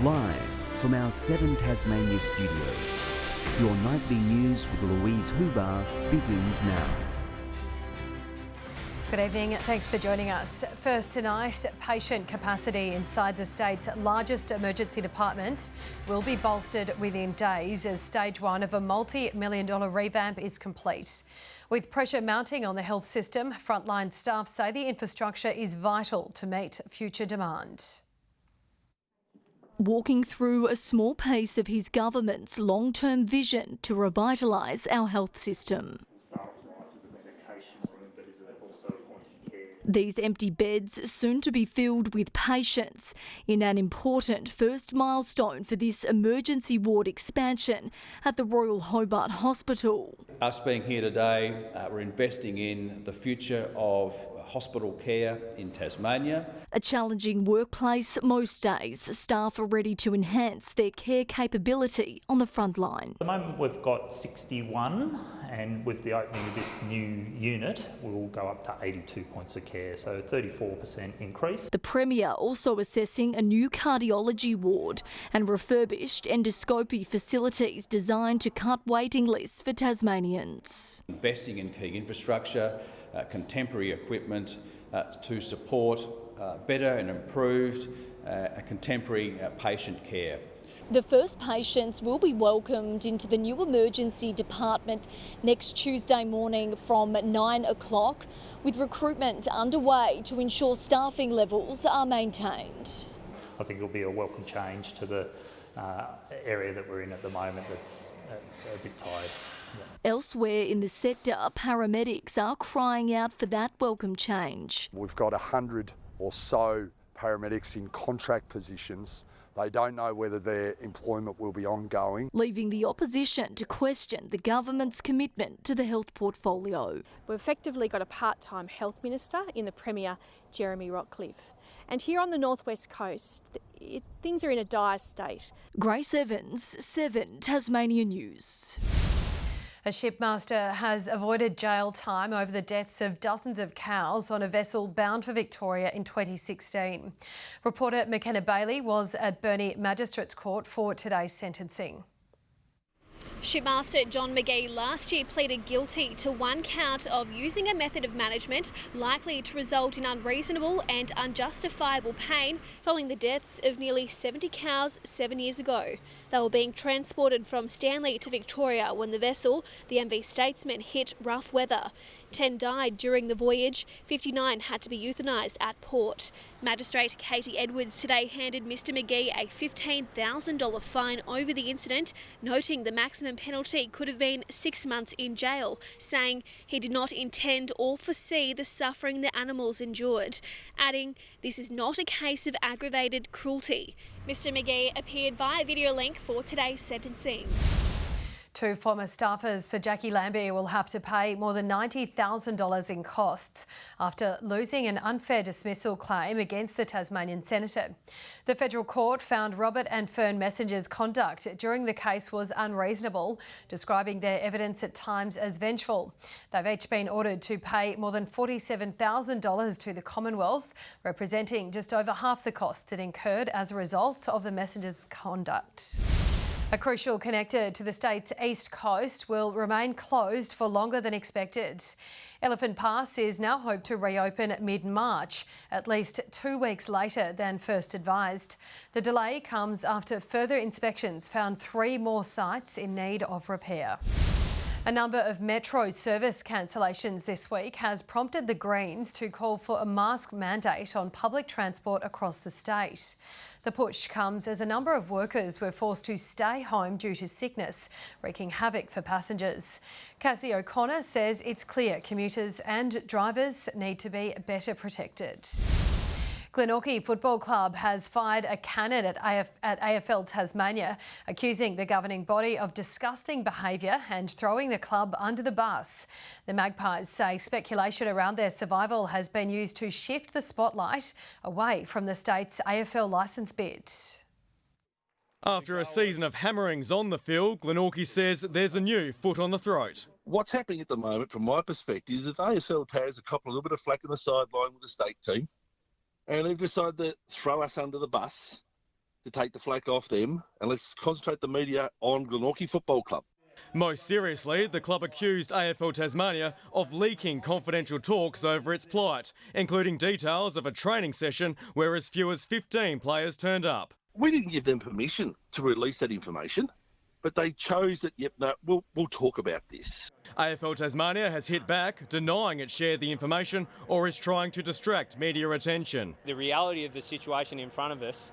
Live from our 7 Tasmania studios, your nightly news with Louise Huber begins now. Good evening, thanks for joining us. First tonight, patient capacity inside the state's largest emergency department will be bolstered within days as stage 1 of a multi-million-dollar revamp is complete. With pressure mounting on the health system, frontline staff say the infrastructure is vital to meet future demand. Walking through a small piece of his government's long-term vision to revitalise our health system. These empty beds soon to be filled with patients in an important first milestone for this emergency ward expansion at the Royal Hobart Hospital. Us being here today, we're investing in the future of hospital care in Tasmania. A challenging workplace most days. Staff are ready to enhance their care capability on the front line. At the moment we've got 61, and with the opening of this new unit we'll go up to 82 points of care, so 34% increase. The Premier also assessing a new cardiology ward and refurbished endoscopy facilities designed to cut waiting lists for Tasmanians. Investing in key infrastructure, contemporary equipment to support better and improved contemporary patient care. The first patients will be welcomed into the new emergency department next Tuesday morning from 9 o'clock, with recruitment underway to ensure staffing levels are maintained. I think it'll be a welcome change to the area that we're in at the moment that's a bit tired. Yeah. Elsewhere in the sector, paramedics are crying out for that welcome change. We've got 100 or so paramedics in contract positions. They don't know whether their employment will be ongoing. Leaving the opposition to question the government's commitment to the health portfolio. We've effectively got a part-time health minister in the Premier, Jeremy Rockcliffe. And here on the northwest coast, things are in a dire state. Grace Evans, 7 Tasmania News. A shipmaster has avoided jail time over the deaths of dozens of cows on a vessel bound for Victoria in 2016. Reporter McKenna Bailey was at Burnie Magistrates Court for today's sentencing. Shipmaster John McGee last year pleaded guilty to 1 count of using a method of management likely to result in unreasonable and unjustifiable pain following the deaths of nearly 70 cows 7 years ago. They were being transported from Stanley to Victoria when the vessel, the MV Statesman, hit rough weather. 10 died during the voyage, 59 had to be euthanised at port. Magistrate Katie Edwards today handed Mr McGee a $15,000 fine over the incident, noting the maximum penalty could have been 6 months in jail, saying he did not intend or foresee the suffering the animals endured, adding, "This is not a case of aggravated cruelty." Mr McGee appeared via video link for today's sentencing. 2 former staffers for Jackie Lambie will have to pay more than $90,000 in costs after losing an unfair dismissal claim against the Tasmanian senator. The federal court found Robert and Fern Messenger's conduct during the case was unreasonable, describing their evidence at times as vengeful. They've each been ordered to pay more than $47,000 to the Commonwealth, representing just over half the costs it incurred as a result of the Messenger's conduct. A crucial connector to the state's east coast will remain closed for longer than expected. Elephant Pass is now hoped to reopen mid-March, at least 2 weeks later than first advised. The delay comes after further inspections found 3 more sites in need of repair. A number of metro service cancellations this week has prompted the Greens to call for a mask mandate on public transport across the state. The push comes as a number of workers were forced to stay home due to sickness, wreaking havoc for passengers. Cassie O'Connor says it's clear commuters and drivers need to be better protected. Glenorchy Football Club has fired a cannon at AFL Tasmania, accusing the governing body of disgusting behaviour and throwing the club under the bus. The Magpies say speculation around their survival has been used to shift the spotlight away from the state's AFL licence bid. After a season of hammerings on the field, Glenorchy says there's a new foot on the throat. What's happening at the moment, from my perspective, is that AFL has a couple a little bit of flack on the sideline with the state team, and they've decided to throw us under the bus to take the flak off them and let's concentrate the media on Glenorchy Football Club. Most seriously, the club accused AFL Tasmania of leaking confidential talks over its plight, including details of a training session where as few as 15 players turned up. We didn't give them permission to release that information, but they chose that, yep, no, we'll talk about this. AFL Tasmania has hit back, denying it shared the information or is trying to distract media attention. The reality of the situation in front of us,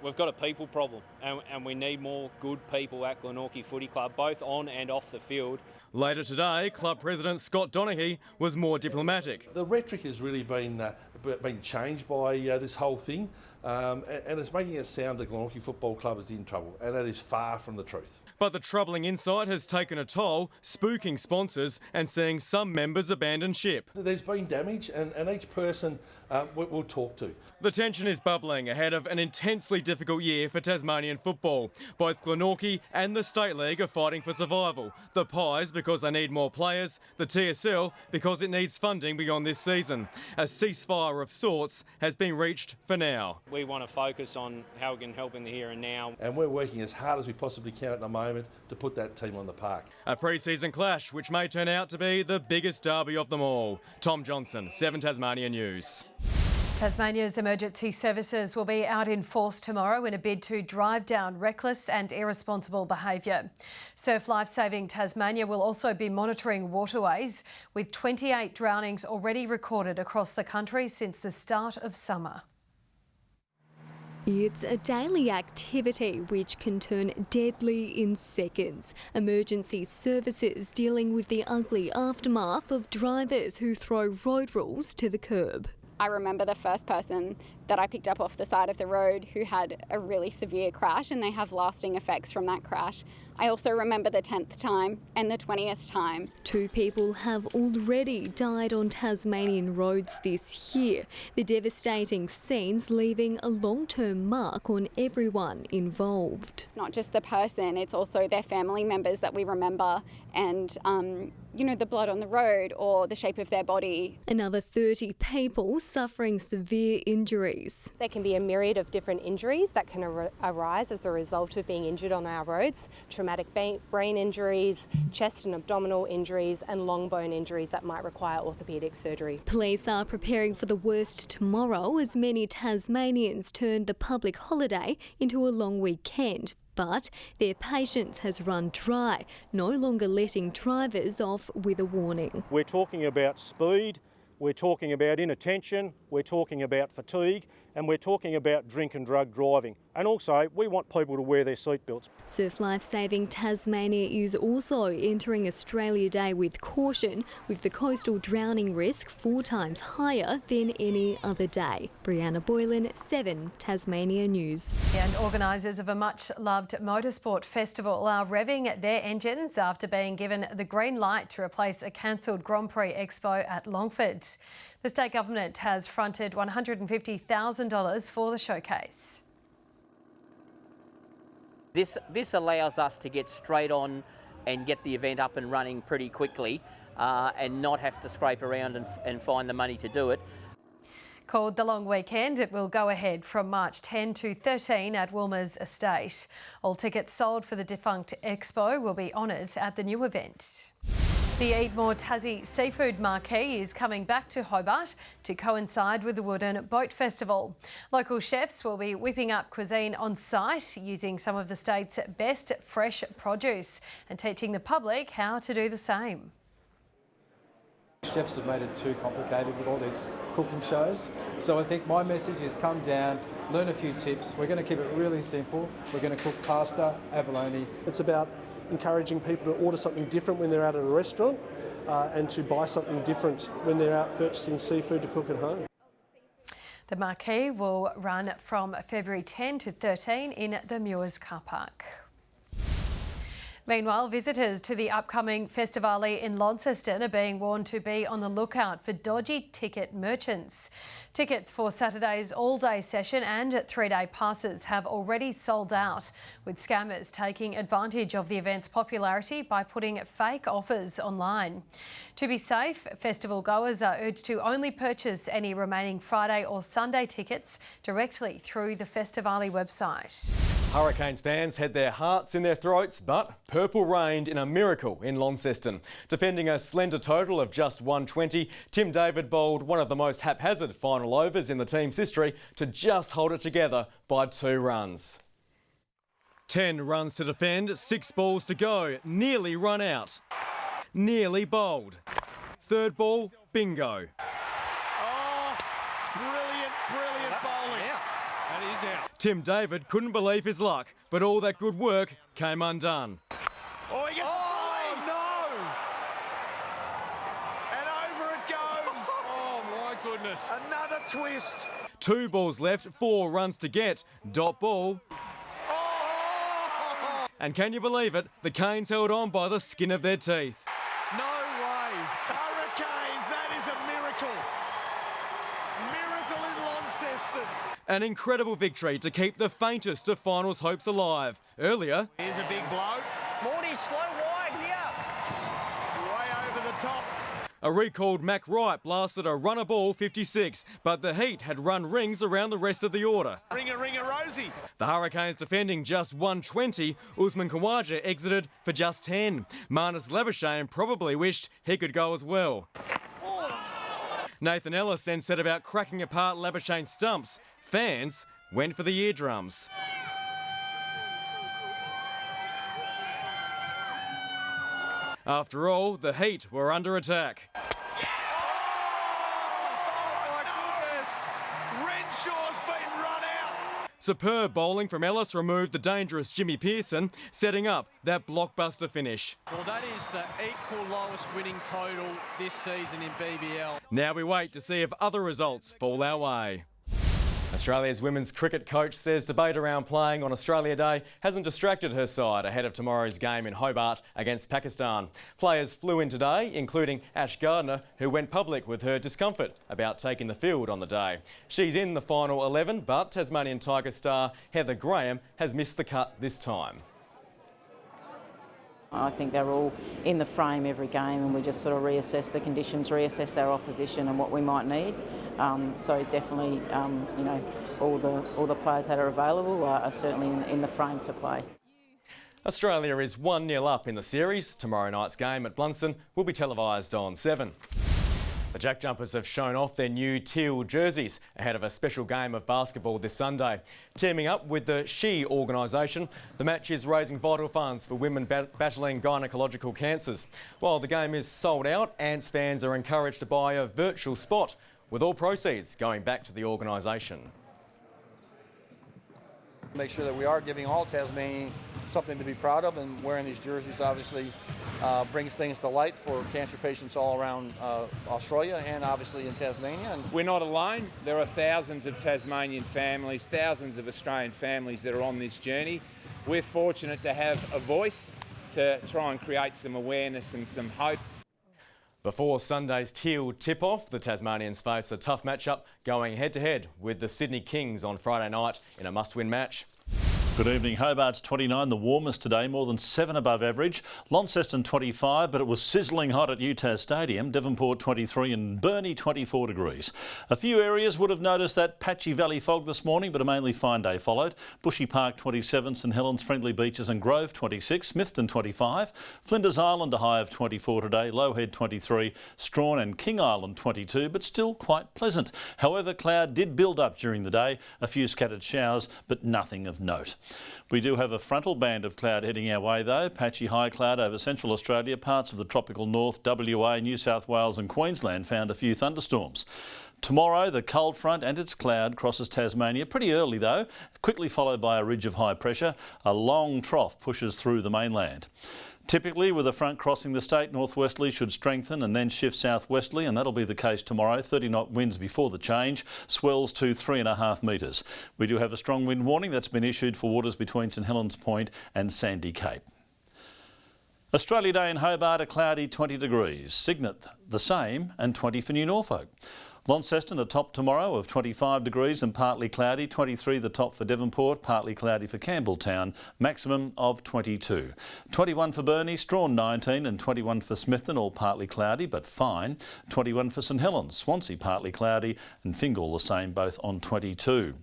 we've got a people problem and we need more good people at Glenorchy Footy Club, both on and off the field. Later today, club president Scott Donaghy was more diplomatic. The rhetoric has really been changed by this whole thing and it's making it sound that Glenorchy Football Club is in trouble, and that is far from the truth. But the troubling insight has taken a toll, spooking sponsors and seeing some members abandon ship. There's been damage and each person we'll talk to. The tension is bubbling ahead of an intensely difficult year for Tasmanian football. Both Glenorchy and the State League are fighting for survival. The Pies because they need more players, the TSL because it needs funding beyond this season. A ceasefire of sorts has been reached for now. We want to focus on how we can help in the here and now. And we're working as hard as we possibly can at the moment to put that team on the park. A pre-season clash which may turn out to be the biggest derby of them all. Tom Johnson, 7 Tasmania News. Tasmania's emergency services will be out in force tomorrow in a bid to drive down reckless and irresponsible behaviour. Surf Lifesaving Tasmania will also be monitoring waterways, with 28 drownings already recorded across the country since the start of summer. It's a daily activity which can turn deadly in seconds. Emergency services dealing with the ugly aftermath of drivers who throw road rules to the curb. I remember the first person that I picked up off the side of the road who had a really severe crash, and they have lasting effects from that crash. I also remember the 10th time and the 20th time. 2 people have already died on Tasmanian roads this year. The devastating scenes leaving a long-term mark on everyone involved. It's not just the person, it's also their family members that we remember, and the blood on the road or the shape of their body. Another 30 people suffering severe injuries. There can be a myriad of different injuries that can arise as a result of being injured on our roads. Traumatic brain injuries, chest and abdominal injuries and long bone injuries that might require orthopaedic surgery. Police are preparing for the worst tomorrow as many Tasmanians turn the public holiday into a long weekend. But their patience has run dry, no longer letting drivers off with a warning. We're talking about speed, we're talking about inattention, we're talking about fatigue, and we're talking about drink and drug driving. And also, we want people to wear their seatbelts. Surf Lifesaving Tasmania is also entering Australia Day with caution, with the coastal drowning risk 4 times higher than any other day. Brianna Boylan, 7 Tasmania News. And organisers of a much-loved motorsport festival are revving their engines after being given the green light to replace a cancelled Grand Prix Expo at Longford. The state government has fronted $150,000 for the showcase. This allows us to get straight on and get the event up and running pretty quickly and not have to scrape around and find the money to do it. Called The Long Weekend, it will go ahead from March 10 to 13 at Wilmer's Estate. All tickets sold for the defunct expo will be honoured at the new event. The Eat More Tassie Seafood Marquee is coming back to Hobart to coincide with the Wooden Boat Festival. Local chefs will be whipping up cuisine on site using some of the state's best fresh produce and teaching the public how to do the same. Chefs have made it too complicated with all these cooking shows. So I think my message is come down, learn a few tips. We're going to keep it really simple. We're going to cook pasta, abalone. It's about encouraging people to order something different when they're out at a restaurant and to buy something different when they're out purchasing seafood to cook at home. The marquee will run from February 10 to 13 in the Muirs car park. Meanwhile, visitors to the upcoming Festivale in Launceston are being warned to be on the lookout for dodgy ticket merchants. Tickets for Saturday's all-day session and 3-day passes have already sold out, with scammers taking advantage of the event's popularity by putting fake offers online. To be safe, festival goers are urged to only purchase any remaining Friday or Sunday tickets directly through the Festivale website. Hurricanes fans had their hearts in their throats, but purple reigned in a miracle in Launceston. Defending a slender total of just 120, Tim David bowled one of the most haphazard final overs in the team's history to just hold it together by 2 runs. 10 runs to defend, 6 balls to go, nearly run out. Nearly bowled. Third ball, bingo. Oh, brilliant bowling. That is out. Tim David couldn't believe his luck, but all that good work came undone. Oh, he gets no! And over it goes. Oh, my goodness. Another twist. 2 balls left, 4 runs to get. Dot ball. Oh! And can you believe it? The Canes held on by the skin of their teeth. No way. Hurricanes, that is a miracle. Miracle in Launceston. An incredible victory to keep the faintest of finals hopes alive. Earlier, Here's a big blow. Morty, slow wide here. Way over the top. a recalled Mac Wright blasted a runner ball 56, but the Heat had run rings around the rest of the order. Ringer, Rosie. The Hurricanes defending just 120, Usman Khawaja exited for just 10. Marnus Labuschagne probably wished he could go as well. Nathan Ellis then set about cracking apart Labuschagne's stumps. Fans went for the eardrums. After all, the Heat were under attack. Renshaw's been run out. Superb bowling from Ellis removed the dangerous Jimmy Pearson, setting up that blockbuster finish. Well, that is the equal lowest winning total this season in BBL. Now we wait to see if other results fall our way. Australia's women's cricket coach says debate around playing on Australia Day hasn't distracted her side ahead of tomorrow's game in Hobart against Pakistan. Players flew in today, including Ash Gardner, who went public with her discomfort about taking the field on the day. She's in the final 11, but Tasmanian Tiger star Heather Graham has missed the cut this time. I think they're all in the frame every game, and we just sort of reassess the conditions, reassess our opposition and what we might need. So definitely, you know, all the players that are available are certainly in the frame to play. Australia is 1-0 up in the series. Tomorrow night's game at Blunston will be televised on 7. The Jack Jumpers have shown off their new teal jerseys ahead of a special game of basketball this Sunday. Teaming up with the She organisation, the match is raising vital funds for women battling gynecological cancers. While the game is sold out, Ants fans are encouraged to buy a virtual spot, with all proceeds going back to the organisation. Make sure that we are giving all Tasmanians something to be proud of, and wearing these jerseys obviously brings things to light for cancer patients all around Australia and obviously in Tasmania. And we're not alone. There are thousands of Tasmanian families, thousands of Australian families that are on this journey. We're fortunate to have a voice to try and create some awareness and some hope. Before Sunday's teal tip-off, the Tasmanians face a tough matchup going head-to-head with the Sydney Kings on Friday night in a must-win match. Good evening. Hobart's 29, the warmest today, more than 7 above average. Launceston 25, but it was sizzling hot at UTAS Stadium. Devonport 23 and Burnie 24 degrees. A few areas would have noticed that patchy valley fog this morning, but a mainly fine day followed. Bushy Park 27, St Helens, Friendly Beaches and Grove 26, Smithton 25, Flinders Island a high of 24 today, Lowhead 23, Strawn and King Island 22, but still quite pleasant. However, cloud did build up during the day, a few scattered showers, but nothing of note. We do have a frontal band of cloud heading our way though, patchy high cloud over central Australia, parts of the tropical north, WA, New South Wales and Queensland found a few thunderstorms. Tomorrow the cold front and its cloud crosses Tasmania pretty early though, quickly followed by a ridge of high pressure. A long trough pushes through the mainland. Typically, with a front crossing the state, northwesterly should strengthen and then shift southwesterly, and that'll be the case tomorrow. 30-knot winds before the change, swells to 3.5 metres. We do have a strong wind warning that's been issued for waters between St Helens Point and Sandy Cape. Australia Day in Hobart, a cloudy 20 degrees. Cygnet the same and 20 for New Norfolk. Launceston a top tomorrow of 25 degrees and partly cloudy, 23 the top for Devonport, partly cloudy for Campbelltown, maximum of 22. 21 for Burnie, Strawn 19 and 21 for Smithton, all partly cloudy but fine. 21 for St Helens, Swansea partly cloudy and Fingal the same, both on 22.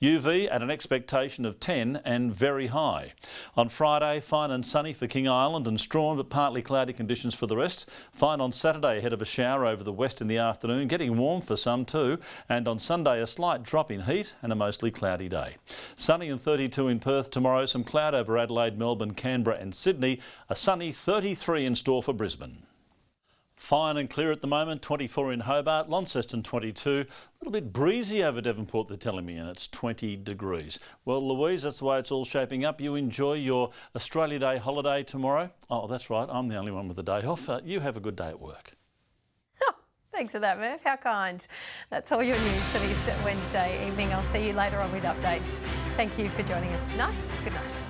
UV at an expectation of 10 and very high. On Friday, fine and sunny for King Island and Strawn but partly cloudy conditions for the rest. Fine on Saturday ahead of a shower over the west in the afternoon, getting warm for some too, and on Sunday a slight drop in heat and a mostly cloudy day. Sunny and 32 in Perth tomorrow, some cloud over Adelaide, Melbourne, Canberra and Sydney, a sunny 33 in store for Brisbane. Fine and clear at the moment, 24 in Hobart, Launceston 22, a little bit breezy over Devonport they're telling me, and it's 20 degrees. Well, Louise, that's the way it's all shaping up. You enjoy your Australia Day holiday tomorrow. Oh, that's right, I'm the only one with a day off. You have a good day at work. Thanks for that, Murph. How kind. That's all your news for this Wednesday evening. I'll see you later on with updates. Thank you for joining us tonight. Good night.